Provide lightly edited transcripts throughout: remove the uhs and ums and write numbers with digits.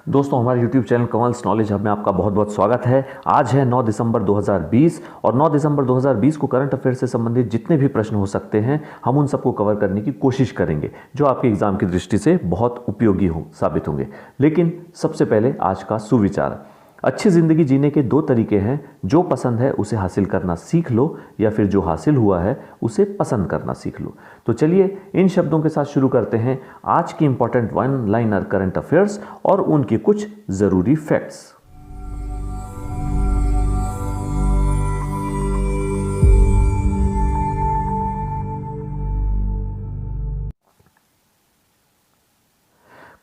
दोस्तों, हमारे YouTube channel Kamal's knowledge hub में आपका बहुत बहुत स्वागत है। आज है 9 दिसंबर 2020 और 9 दिसंबर 2020 को करंट अफेयर से संबंधित जितने भी प्रश्न हो सकते हैं हम उन सबको कवर करने की कोशिश करेंगे जो आपके एग्जाम की दृष्टि से बहुत उपयोगी साबित होंगे। लेकिन सबसे पहले आज का सुविचार। अच्छी ज़िंदगी जीने के दो तरीके हैं, जो पसंद है उसे हासिल करना सीख लो या फिर जो हासिल हुआ है उसे पसंद करना सीख लो। तो चलिए इन शब्दों के साथ शुरू करते हैं आज की important one liner current affairs और उनके कुछ ज़रूरी फैक्ट्स।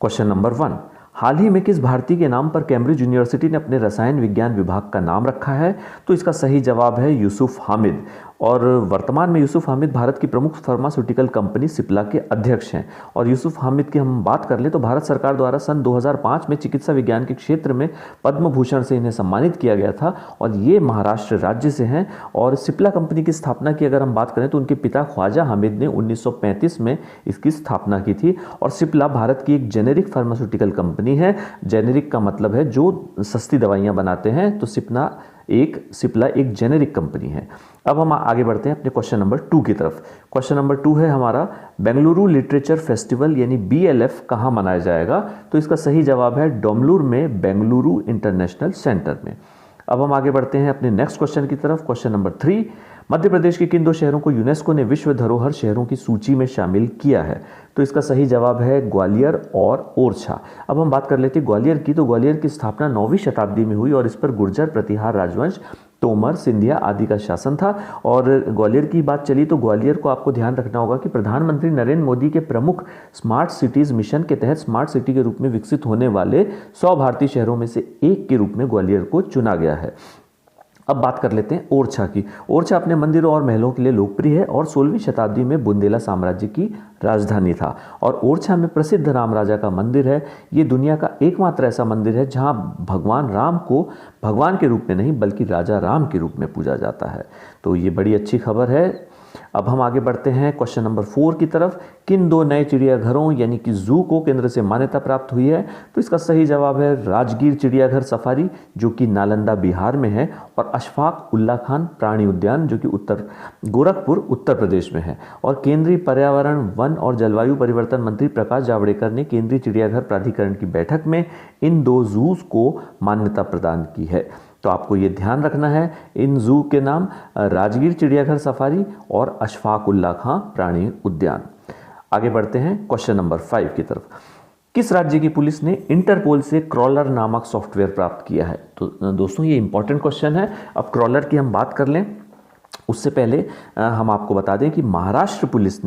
क्वेश्चन नंबर 1, हाल ही में किस भारतीय के नाम पर कैम्ब्रिज यूनिवर्सिटी ने अपने रसायन विज्ञान विभाग का नाम रखा है? तो इसका सही जवाब है यूसुफ हामिद। और वर्तमान में यूसुफ हामिद भारत की प्रमुख फार्मास्यूटिकल कंपनी सिप्ला के अध्यक्ष हैं। और यूसुफ हामिद की हम बात कर लें तो भारत सरकार द्वारा सन 2005 में चिकित्सा विज्ञान के क्षेत्र में पद्म भूषण से इन्हें सम्मानित किया गया था और ये महाराष्ट्र राज्य से हैं। और सिप्ला कंपनी की स्थापना की अगर हम बात करें तो उनके पिता ख्वाजा हामिद ने 1935 में इसकी स्थापना की थी। और सिप्ला भारत की एक जेनेरिक फार्मास्यूटिकल कंपनी है। जेनेरिक का मतलब है जो सस्ती दवाइयां बनाते हैं, तो सिप्ला एक जेनेरिक कंपनी है। अब हम आगे बढ़ते हैं अपने क्वेश्चन नंबर 2 की तरफ। क्वेश्चन नंबर 2 है हमारा, बेंगलुरु लिटरेचर फेस्टिवल यानी BLF कहाँ मनाया जाएगा? तो इसका सही जवाब है डोमलूर में, बेंगलुरु इंटरनेशनल सेंटर में। अब हम आगे बढ़ते हैं अपने नेक्स्ट क्वेश्चन की तरफ। क्वेश्चन नंबर 3, मध्य प्रदेश के किन दो शहरों को यूनेस्को ने विश्व धरोहर शहरों की सूची में शामिल किया है? तो इसका सही जवाब है ग्वालियर और ओरछा। अब हम बात कर लेते हैं ग्वालियर की। तो ग्वालियर की स्थापना 9वीं शताब्दी में हुई और इस पर गुर्जर प्रतिहार राजवंश, तोमर, सिंधिया आदि का शासन था। और ग्वालियर की बात चली तो ग्वालियर को आपको ध्यान रखना होगा कि प्रधानमंत्री नरेंद्र मोदी के प्रमुख स्मार्ट सिटीज मिशन के तहत स्मार्ट सिटी के रूप में विकसित होने वाले 100 भारतीय शहरों में से एक के रूप में ग्वालियर को चुना गया है। अब बात कर लेते हैं ओरछा की। ओरछा अपने मंदिरों और महलों के लिए लोकप्रिय है और 16वीं शताब्दी में बुंदेला साम्राज्य की राजधानी था। और ओरछा में प्रसिद्ध राम राजा का मंदिर है। ये दुनिया का एकमात्र ऐसा मंदिर है जहां भगवान राम को भगवान के रूप में नहीं बल्कि राजा राम के रूप में पूजा जाता है। तो ये बड़ी अच्छी खबर है। अब हम आगे बढ़ते हैं क्वेश्चन नंबर 4 की तरफ। किन दो नए चिड़ियाघरों यानी कि जू को केंद्र से मान्यता प्राप्त हुई है? तो इसका सही जवाब है राजगीर चिड़ियाघर सफारी जो कि नालंदा बिहार में है, और अशफाक उल्ला खान प्राणी उद्यान जो कि गोरखपुर उत्तर प्रदेश में है। और केंद्रीय पर्यावरण, वन और जलवायु परिवर्तन मंत्री प्रकाश जावड़ेकर ने केंद्रीय चिड़ियाघर प्राधिकरण की बैठक में इन दो जूस को मान्यता प्रदान की है। तो आपको ये ध्यान रखना है, इन जू के नाम राजगीर चिड़ियाघर सफारी और अशफाक उल्ला खां प्राणी उद्यान। आगे बढ़ते हैं क्वेश्चन नंबर 5 की तरफ। किस राज्य की पुलिस ने इंटरपोल से क्रॉलर नामक सॉफ्टवेयर प्राप्त किया है? तो दोस्तों ये इंपॉर्टेंट क्वेश्चन है। अब क्रॉलर की हम बात कर लें उससे पहले हम आपको बता दें कि महाराष्ट्र पुलिस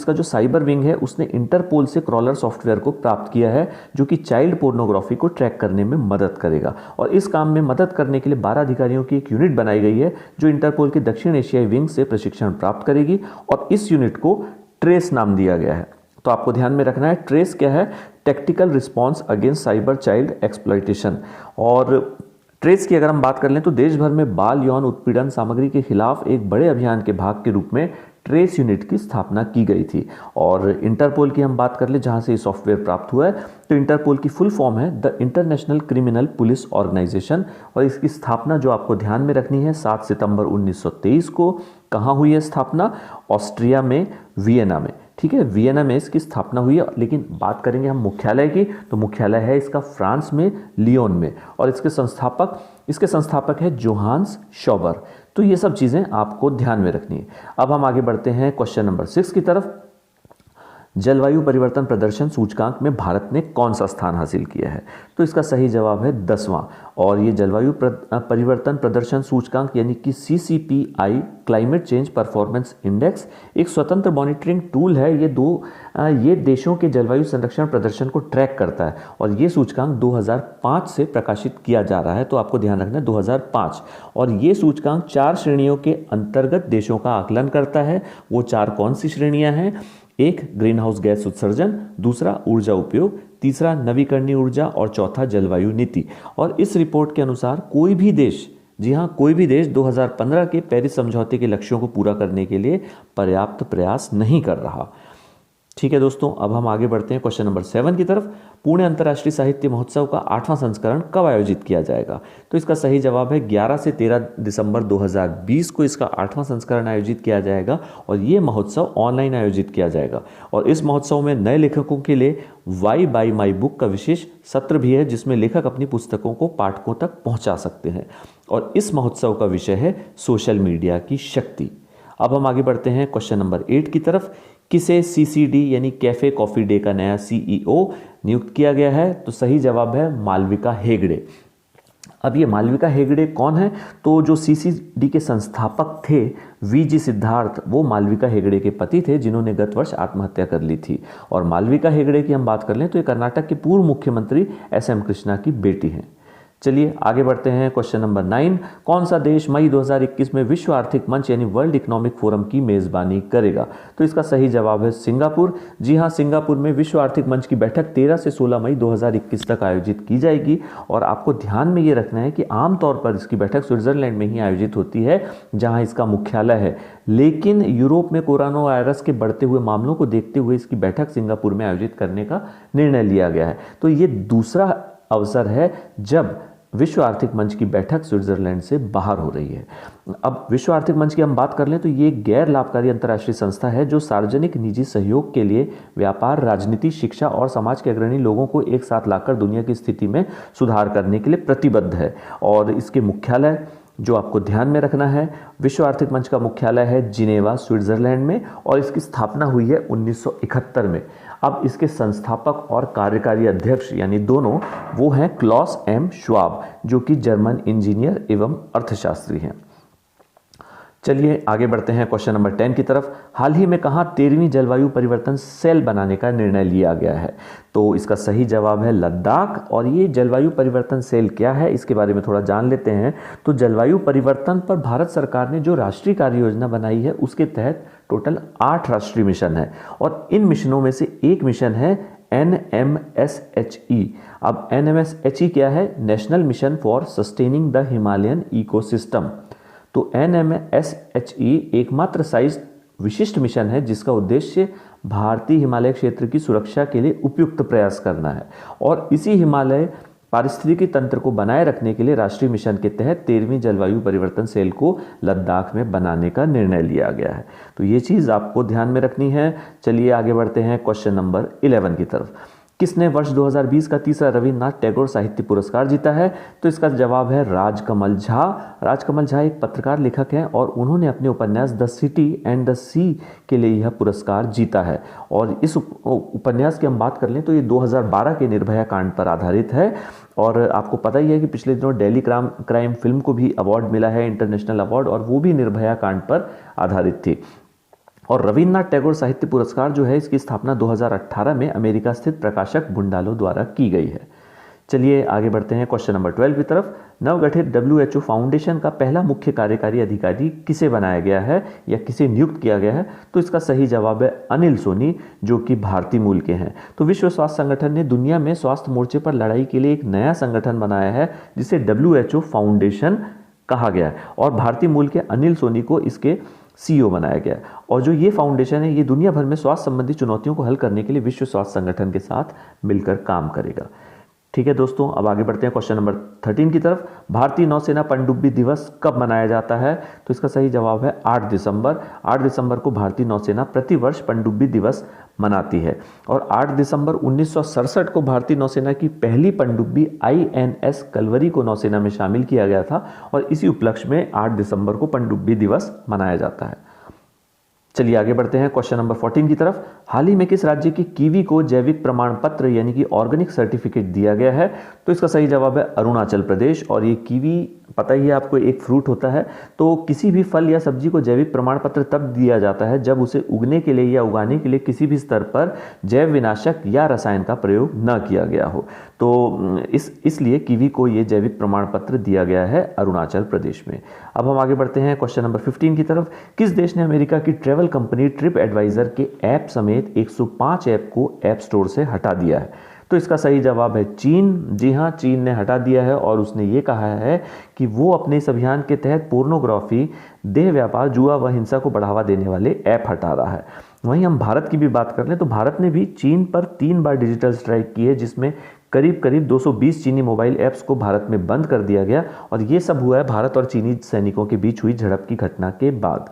का जो साइबर विंग है उसने इंटरपोल से क्रॉलर सॉफ्टवेयर को प्राप्त किया है जो कि चाइल्ड पोर्नोग्राफी को ट्रैक करने में मदद करेगा। और इस काम में मदद करने के लिए 12 अधिकारियों की एक यूनिट बनाई गई है जो इंटरपोल के दक्षिण एशियाई विंग से प्रशिक्षण प्राप्त करेगी। और इस यूनिट को ट्रेस नाम दिया गया है। तो आपको ध्यान में रखना है ट्रेस क्या है, tactical response against cyber child exploitation. और ट्रेस की अगर हम बात कर लें तो देश भर में बाल यौन उत्पीड़न सामग्री के खिलाफ एक बड़े अभियान के भाग के रूप में ट्रेस यूनिट की स्थापना की गई थी। और इंटरपोल की हम बात कर ले जहां से ये सॉफ्टवेयर प्राप्त हुआ है, तो इंटरपोल की फुल फॉर्म है the international criminal police organisation. और इसकी स्थापना जो आपको ध्यान में रखनी है 7 सितंबर 1923 को। कहाँ हुई है स्थापना? ऑस्ट्रिया में, वियना में। ठीक है, वियना में इसकी स्थापना हुई है। लेकिन बात करेंगे हम मुख्यालय की, तो मुख्यालय है इसका फ्रांस में, लियोन में। और इसके संस्थापक है जोहान्स शॉबर। तो ये सब चीज़ें आपको ध्यान में रखनी है। अब हम आगे बढ़ते हैं क्वेश्चन नंबर 6 की तरफ। जलवायु परिवर्तन प्रदर्शन सूचकांक में भारत ने कौन सा स्थान हासिल किया है? तो इसका सही जवाब है 10वां। और ये जलवायु परिवर्तन प्रदर्शन सूचकांक यानी कि CCPI climate change performance index एक स्वतंत्र मॉनिटरिंग टूल है। ये देशों के जलवायु संरक्षण प्रदर्शन को ट्रैक करता है। और ये सूचकांक 2005 से प्रकाशित किया जा रहा है। तो आपको ध्यान रखना है 2005। और ये सूचकांक 4 श्रेणियों के अंतर्गत देशों का आकलन करता है। वो 4 कौन सी श्रेणियां हैं? एक, ग्रीन हाउस गैस उत्सर्जन, दूसरा ऊर्जा उपयोग, तीसरा नवीकरणीय ऊर्जा और चौथा जलवायु नीति। और इस रिपोर्ट के अनुसार कोई भी देश 2015 के पेरिस समझौते के लक्ष्यों को पूरा करने के लिए पर्याप्त प्रयास नहीं कर रहा। ठीक है दोस्तों, अब हम आगे बढ़ते हैं क्वेश्चन नंबर 7 की तरफ। पुणे अंतर्राष्ट्रीय साहित्य महोत्सव का 8वां संस्करण कब आयोजित किया जाएगा? तो इसका सही जवाब है 11 से 13 दिसंबर 2020 को इसका 8वां संस्करण आयोजित किया जाएगा और ये महोत्सव ऑनलाइन आयोजित किया जाएगा। और इस महोत्सव में नए लेखकों के लिए वाई बाई माई बुक का विशेष सत्र भी है, जिसमें लेखक अपनी पुस्तकों को पाठकों तक पहुंचा सकते हैं। और इस महोत्सव का विषय है सोशल मीडिया की शक्ति। अब हम आगे बढ़ते हैं क्वेश्चन नंबर 8 की तरफ। किसे CCD यानी कैफे कॉफी डे का नया CEO नियुक्त किया गया है? तो सही जवाब है मालविका हेगड़े। अब ये मालविका हेगड़े कौन है? तो जो CCD के संस्थापक थे VG सिद्धार्थ, वो मालविका हेगड़े के पति थे, जिन्होंने गत वर्ष आत्महत्या कर ली थी। और मालविका हेगड़े की हम बात कर लें तो ये कर्नाटक के पूर्व मुख्यमंत्री SM कृष्णा की बेटी हैं। चलिए आगे बढ़ते हैं क्वेश्चन नंबर 9। कौन सा देश मई 2021 में विश्व आर्थिक मंच यानी वर्ल्ड इकोनॉमिक फोरम की मेजबानी करेगा? तो इसका सही जवाब है सिंगापुर। जी हां, सिंगापुर में विश्व आर्थिक मंच की बैठक 13 से 16 मई 2021 तक आयोजित की जाएगी। और आपको ध्यान में ये रखना है कि आमतौर पर इसकी बैठक स्विट्जरलैंड में ही आयोजित होती है, जहां इसका मुख्यालय है। लेकिन यूरोप में कोरोना वायरस के बढ़ते हुए मामलों को देखते हुए इसकी बैठक सिंगापुर में आयोजित करने का निर्णय लिया गया है। तो ये दूसरा अवसर है जब विश्व आर्थिक मंच की बैठक स्विट्जरलैंड से बाहर हो रही है। अब विश्व आर्थिक मंच की हम बात कर लें तो ये एक गैर लाभकारी अंतर्राष्ट्रीय संस्था है जो सार्वजनिक निजी सहयोग के लिए व्यापार, राजनीति, शिक्षा और समाज के अग्रणी लोगों को एक साथ लाकर दुनिया की स्थिति में सुधार करने के लिए प्रतिबद्ध है। और इसके मुख्यालय जो आपको ध्यान में रखना है, विश्व आर्थिक मंच का मुख्यालय है जिनेवा स्विट्जरलैंड में और इसकी स्थापना हुई है 1971 में। अब इसके संस्थापक और कार्यकारी अध्यक्ष यानी दोनों वो हैं क्लॉस M श्वाब, जो कि जर्मन इंजीनियर एवं अर्थशास्त्री हैं। चलिए आगे बढ़ते हैं क्वेश्चन नंबर 10 की तरफ। हाल ही में कहाँ 13वीं जलवायु परिवर्तन सेल बनाने का निर्णय लिया गया है? तो इसका सही जवाब है लद्दाख। और ये जलवायु परिवर्तन सेल क्या है, इसके बारे में थोड़ा जान लेते हैं। तो जलवायु परिवर्तन पर भारत सरकार ने जो राष्ट्रीय कार्य योजना बनाई है, उसके तहत टोटल 8 राष्ट्रीय मिशन है और इन मिशनों में से एक मिशन है NMSHE। अब NMSHE क्या है? National mission for sustaining the Himalayan ecosystem. तो NMSHE एकमात्र साइज विशिष्ट मिशन है जिसका उद्देश्य भारतीय हिमालय क्षेत्र की सुरक्षा के लिए उपयुक्त प्रयास करना है। और इसी हिमालय पारिस्थितिकी तंत्र को बनाए रखने के लिए राष्ट्रीय मिशन के तहत 13वीं जलवायु परिवर्तन सेल को लद्दाख में बनाने का निर्णय लिया गया है। तो ये चीज़ आपको ध्यान में रखनी है। चलिए आगे बढ़ते हैं क्वेश्चन नंबर 11 की तरफ। किसने वर्ष 2020 का तीसरा रविन्द्रनाथ टैगोर साहित्य पुरस्कार जीता है? तो इसका जवाब है राजकमल झा। राजकमल झा एक पत्रकार लेखक हैं और उन्होंने अपने उपन्यास द सिटी एंड द सी के लिए यह पुरस्कार जीता है। और इस उपन्यास की हम बात कर लें तो ये 2012 के निर्भया कांड पर आधारित है। और आपको पता ही है कि पिछले दिनों दिल्ली क्राइम फिल्म को भी अवार्ड मिला है, इंटरनेशनल अवार्ड, और वो भी निर्भया कांड पर आधारित थी। और रविन्द्रनाथ टैगोर साहित्य पुरस्कार जो है, इसकी स्थापना 2018 में अमेरिका स्थित प्रकाशक बुंडालो द्वारा की गई है। चलिए आगे बढ़ते हैं क्वेश्चन नंबर 12 की तरफ। नवगठित WHO फाउंडेशन का पहला मुख्य कार्यकारी अधिकारी किसे बनाया गया है या किसे नियुक्त किया गया है? तो इसका सही जवाब है अनिल सोनी, जो कि भारतीय मूल के हैं। तो विश्व स्वास्थ्य संगठन ने दुनिया में स्वास्थ्य मोर्चे पर लड़ाई के लिए एक नया संगठन बनाया है जिसे WHO फाउंडेशन कहा गया है और भारतीय मूल के अनिल सोनी को इसके CEO बनाया गया। और जो ये फाउंडेशन है, ये दुनिया भर में स्वास्थ्य संबंधी चुनौतियों को हल करने के लिए विश्व स्वास्थ्य संगठन के साथ मिलकर काम करेगा। ठीक है दोस्तों, अब आगे बढ़ते हैं क्वेश्चन नंबर 13 की तरफ। भारतीय नौसेना पनडुब्बी दिवस कब मनाया जाता है? तो इसका सही जवाब है 8 दिसंबर। 8 दिसंबर को भारतीय नौसेना प्रतिवर्ष पनडुब्बी दिवस मनाती है। और 8 दिसंबर 1967 को भारतीय नौसेना की पहली पनडुब्बी INS कलवरी को नौसेना में शामिल किया गया था और इसी उपलक्ष्य में 8 दिसंबर को पनडुब्बी दिवस मनाया जाता है। चलिए आगे बढ़ते हैं क्वेश्चन नंबर 14 की तरफ। हाल ही में किस राज्य की कीवी को जैविक प्रमाण पत्र यानी कि ऑर्गेनिक सर्टिफिकेट दिया गया है? तो इसका सही जवाब है अरुणाचल प्रदेश। और ये कीवी पता ही है आपको, एक फ्रूट होता है। तो किसी भी फल या सब्जी को जैविक प्रमाण पत्र तब दिया जाता है जब उसे उगने के लिए या उगाने के लिए किसी भी स्तर पर जैव विनाशक या रसायन का प्रयोग न किया गया हो। तो इसलिए कीवी को ये जैविक प्रमाण पत्र दिया गया है अरुणाचल प्रदेश में। अब हम आगे बढ़ते हैं क्वेश्चन नंबर 15 की तरफ। किस देश ने अमेरिका की ट्रैवल कंपनी ट्रिप एडवाइजर के ऐप समेत 105 ऐप को ऐप स्टोर से हटा दिया है? तो इसका सही जवाब है चीन। जी हाँ, चीन ने हटा दिया है और उसने ये कहा है कि वो अपने इस अभियान के तहत पोर्नोग्राफी, देह व्यापार, जुआ व हिंसा को बढ़ावा देने वाले ऐप हटा रहा है। वहीं हम भारत की भी बात कर लें तो भारत ने भी चीन पर 3 बार डिजिटल स्ट्राइक की है, जिसमें करीब करीब 220 चीनी मोबाइल ऐप्स को भारत में बंद कर दिया गया, और ये सब हुआ है भारत और चीनी सैनिकों के बीच हुई झड़प की घटना के बाद।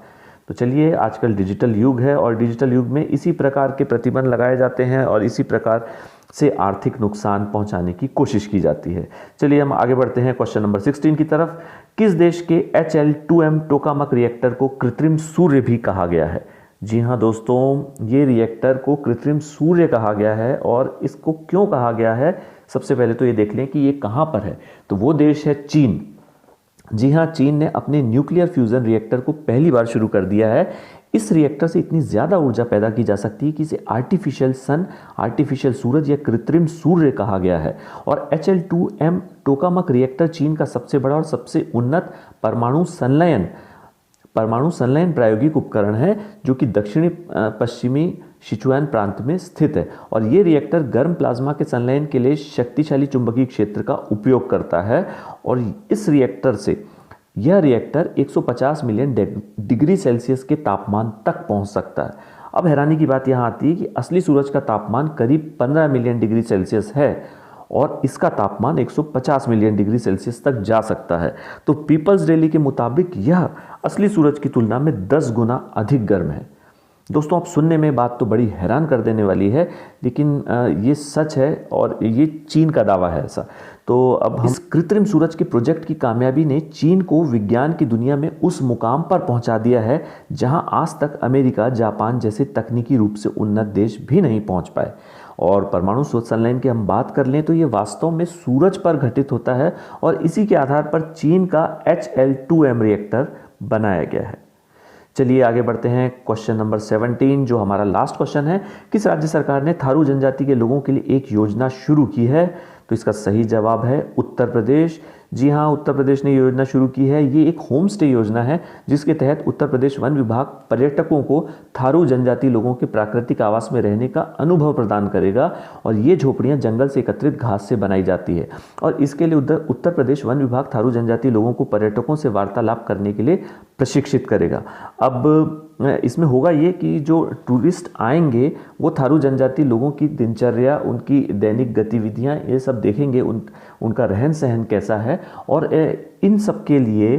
तो चलिए, आजकल डिजिटल युग है और डिजिटल युग में इसी प्रकार के प्रतिबंध लगाए जाते हैं और इसी प्रकार से आर्थिक नुकसान पहुंचाने की कोशिश की जाती है। चलिए हम आगे बढ़ते हैं क्वेश्चन नंबर 16 की तरफ। किस देश के HL2M टोकामक रिएक्टर को कृत्रिम सूर्य भी कहा गया है? जी हाँ दोस्तों, ये रिएक्टर को कृत्रिम सूर्य कहा गया है, और इसको क्यों कहा गया है सबसे पहले तो ये देख लें कि ये कहाँ पर है। तो वो देश है चीन। जी हाँ, चीन ने अपने न्यूक्लियर फ्यूजन रिएक्टर को पहली बार शुरू कर दिया है। इस रिएक्टर से इतनी ज़्यादा ऊर्जा पैदा की जा सकती है कि इसे आर्टिफिशियल सन, आर्टिफिशियल सूरज या कृत्रिम सूर्य कहा गया है। और HL2M टोकामक रिएक्टर चीन का सबसे बड़ा और सबसे उन्नत परमाणु संलयन प्रायोगिक उपकरण है, जो कि दक्षिणी पश्चिमी सिचुआन प्रांत में स्थित है। और ये रिएक्टर गर्म प्लाज्मा के संलयन के लिए शक्तिशाली चुंबकीय क्षेत्र का उपयोग करता है, और इस रिएक्टर से यह रिएक्टर 150 मिलियन डिग्री सेल्सियस के तापमान तक पहुंच सकता है। अब हैरानी की बात यहां आती है कि असली सूरज का तापमान करीब 15 मिलियन डिग्री सेल्सियस है, और इसका तापमान 150 मिलियन डिग्री सेल्सियस तक जा सकता है। तो पीपल्स डेली के मुताबिक यह असली सूरज की तुलना में 10 गुना अधिक गर्म है। दोस्तों, आप सुनने में बात तो बड़ी हैरान कर देने वाली है, लेकिन ये सच है और ये चीन का दावा है ऐसा। तो अब हम इस कृत्रिम सूरज के प्रोजेक्ट की कामयाबी ने चीन को विज्ञान की दुनिया में उस मुकाम पर पहुंचा दिया है जहां आज तक अमेरिका, जापान जैसे तकनीकी रूप से उन्नत देश भी नहीं पहुंच पाए। और परमाणु स्रोत संलयन की हम बात कर लें तो ये वास्तव में सूरज पर घटित होता है, और इसी के आधार पर चीन का HL2M रिएक्टर बनाया गया है। चलिए आगे बढ़ते हैं क्वेश्चन नंबर 17, जो हमारा लास्ट क्वेश्चन है। किस राज्य सरकार ने थारू जनजाति के लोगों के लिए एक योजना शुरू की है? तो इसका सही जवाब है उत्तर प्रदेश। जी हाँ, उत्तर प्रदेश ने योजना शुरू की है। ये एक होम स्टे योजना है, जिसके तहत उत्तर प्रदेश वन विभाग पर्यटकों को थारू जनजाति लोगों के प्राकृतिक आवास में रहने का अनुभव प्रदान करेगा, और ये झोपड़ियाँ जंगल से एकत्रित घास से बनाई जाती है। और इसके लिए उत्तर प्रदेश वन विभाग थारू जनजाति लोगों को पर्यटकों से वार्तालाप करने के लिए प्रशिक्षित करेगा। अब इसमें होगा ये कि जो टूरिस्ट आएंगे वो थारू जनजाति लोगों की दिनचर्या, उनकी दैनिक गतिविधियां, ये सब देखेंगे, उनका रहन सहन कैसा है, और इन सब के लिए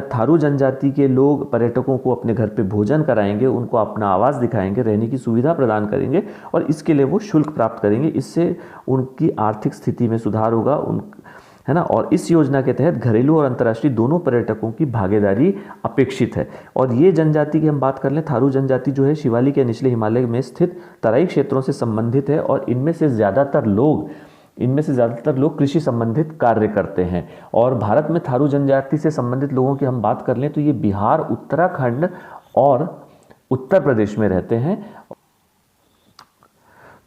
थारू जनजाति के लोग पर्यटकों को अपने घर पे भोजन कराएंगे, उनको अपना आवास दिखाएंगे, रहने की सुविधा प्रदान करेंगे, और इसके लिए वो शुल्क प्राप्त करेंगे। इससे उनकी आर्थिक स्थिति में सुधार होगा, है ना। और इस योजना के तहत घरेलू और अंतर्राष्ट्रीय दोनों पर्यटकों की भागीदारी अपेक्षित है। और ये जनजाति की हम बात कर लें, थारू जनजाति जो है शिवालिक या निचले हिमालय में स्थित तराई क्षेत्रों से संबंधित है, और इनमें से ज़्यादातर लोग कृषि संबंधित कार्य करते हैं। और भारत में थारू जनजाति से संबंधित लोगों की हम बात कर लें तो ये बिहार, उत्तराखंड और उत्तर प्रदेश में रहते हैं।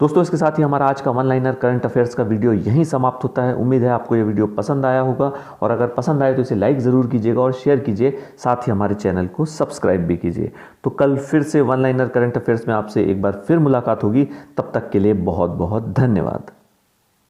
दोस्तों, इसके साथ ही हमारा आज का वन लाइनर करंट अफेयर्स का वीडियो यहीं समाप्त होता है। उम्मीद है आपको ये वीडियो पसंद आया होगा, और अगर पसंद आए तो इसे लाइक ज़रूर कीजिएगा और शेयर कीजिए, साथ ही हमारे चैनल को सब्सक्राइब भी कीजिए। तो कल फिर से वन लाइनर करंट अफेयर्स में आपसे एक बार फिर मुलाकात होगी। तब तक के लिए बहुत बहुत धन्यवाद।